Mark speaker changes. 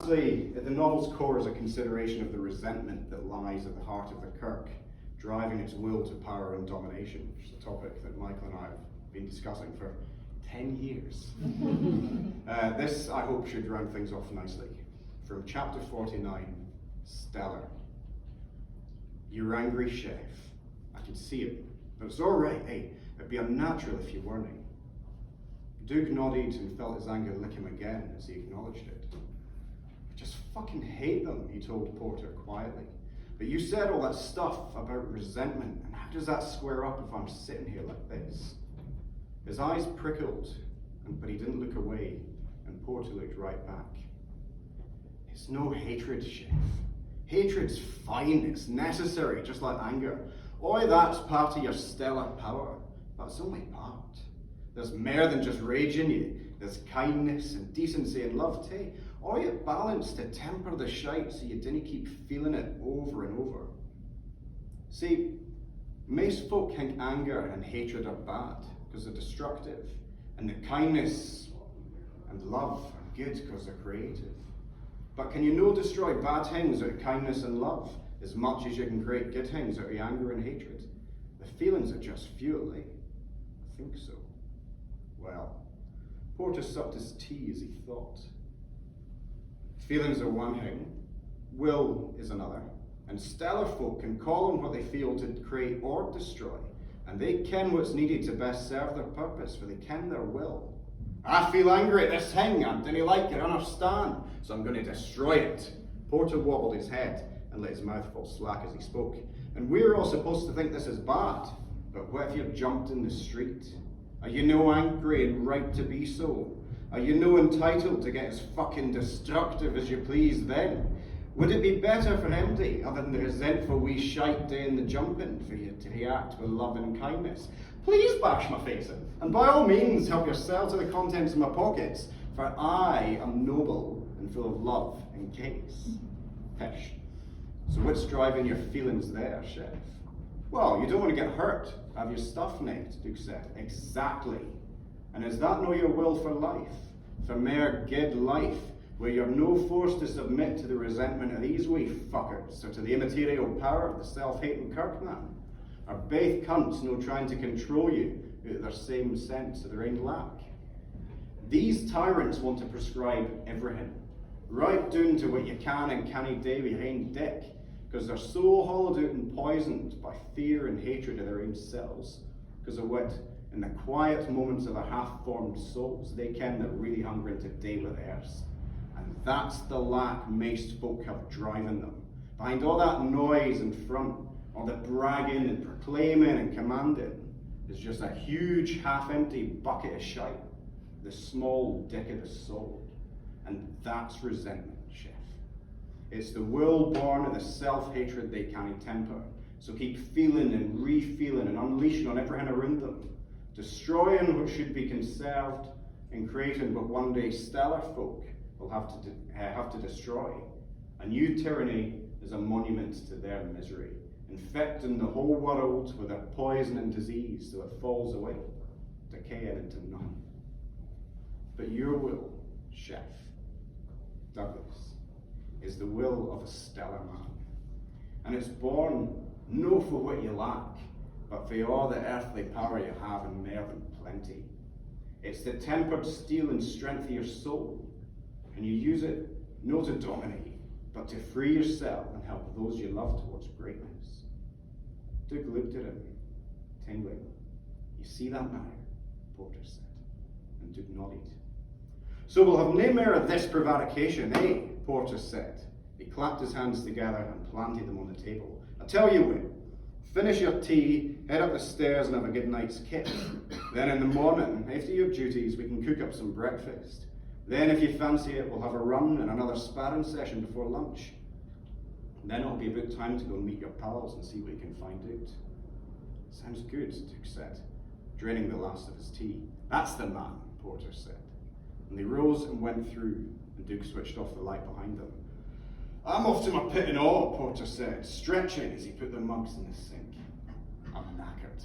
Speaker 1: Actually, at the novel's core is a consideration of the resentment that lies at the heart of the Kirk, driving its will to power and domination, which is a topic that Michael and I have been discussing for 10 years. This, I hope, should round things off nicely. From chapter 49, Stellar. You're angry, chef. I can see it, but it's all right. Hey, it'd be unnatural if you weren't. Duke nodded and felt his anger lick him again as he acknowledged it. I just fucking hate them, he told Porter quietly. But you said all that stuff about resentment, and how does that square up if I'm sitting here like this? His eyes prickled, but he didn't look away, and Porter looked right back. It's no hatred, chef. Hatred's fine, it's necessary, just like anger. Oi, that's part of your stellar power, but it's only part. There's more than just rage in you. There's kindness and decency and love too. Oi, a balance to temper the shite so you didn't keep feeling it over and over. See, most folk think anger and hatred are bad because they're destructive, and that kindness and love are good because they're creative. But can you no destroy bad things out of kindness and love as much as you can create good things out of anger and hatred? The feelings are just fuel, eh? I think so. Well, Porter supped his tea as he thought. Feelings are one thing, will is another, and stellar folk can call on what they feel to create or destroy, and they ken what's needed to best serve their purpose, for they ken their will. I feel angry at this thing, I didn't like it, understand, so I'm going to destroy it. Porter wobbled his head and let his mouth fall slack as he spoke. And we're all supposed to think this is bad, but what if you're jumped in the street? Are you no angry and right to be so? Are you no entitled to get as fucking destructive as you please then? Would it be better for empty, other than the resentful wee shite doing the jumping, for you to react with love and kindness? Please bash my face in, and by all means help yourself to the contents of my pockets, for I am noble and full of love and case. Pish. So what's driving your feelings there, chef? Well, you don't want to get hurt. Have your stuff nicked, Duke said. Exactly. And is that no your will for life? For mere good life, where you're no forced to submit to the resentment of these wee fuckers, or to the immaterial power of the self-hating Kirkman? Are baith cunts no trying to control you out of their same sense of their own lack? These tyrants want to prescribe everything, right down to what you can and can't do with your own dick, because they're so hollowed out and poisoned by fear and hatred of their own selves, because of what, in the quiet moments of their half-formed souls, they ken they're really hungering to do with theirs. And that's the lack most folk have driving them. Behind all that noise in front, all the bragging and proclaiming and commanding, is just a huge half-empty bucket of shite, the small dick of the soul. And that's resentment, chef. It's the will born of the self-hatred they can't temper. So keep feeling and re-feeling and unleashing on everything around them, destroying what should be conserved and creating what one day stellar folk will have to destroy. A new tyranny is a monument to their misery, infecting the whole world with a poison and disease so it falls away, decaying into none. But your will, chef, Douglas, is the will of a stellar man. And it's born no for what you lack, but for all the earthly power you have and more than plenty. It's the tempered steel and strength of your soul, and you use it not to dominate, but to free yourself and help those you love towards greatness. Duke looked at him, tingling. You see that now, Porter said, and Duke nodded. So we'll have no more of this prevarication, eh? Porter said. He clapped his hands together and planted them on the table. I tell you what, finish your tea, head up the stairs and have a good night's kiss. Then in the morning, after your duties, we can cook up some breakfast. Then if you fancy it, we'll have a run and another sparring session before lunch. Then it'll be about time to go and meet your pals and see what you can find out. Sounds good, Duke said, draining the last of his tea. That's the man, Porter said. And they rose and went through, and Duke switched off the light behind them. I'm off to my pit and all, Porter said, stretching as he put the mugs in the sink. I'm knackered.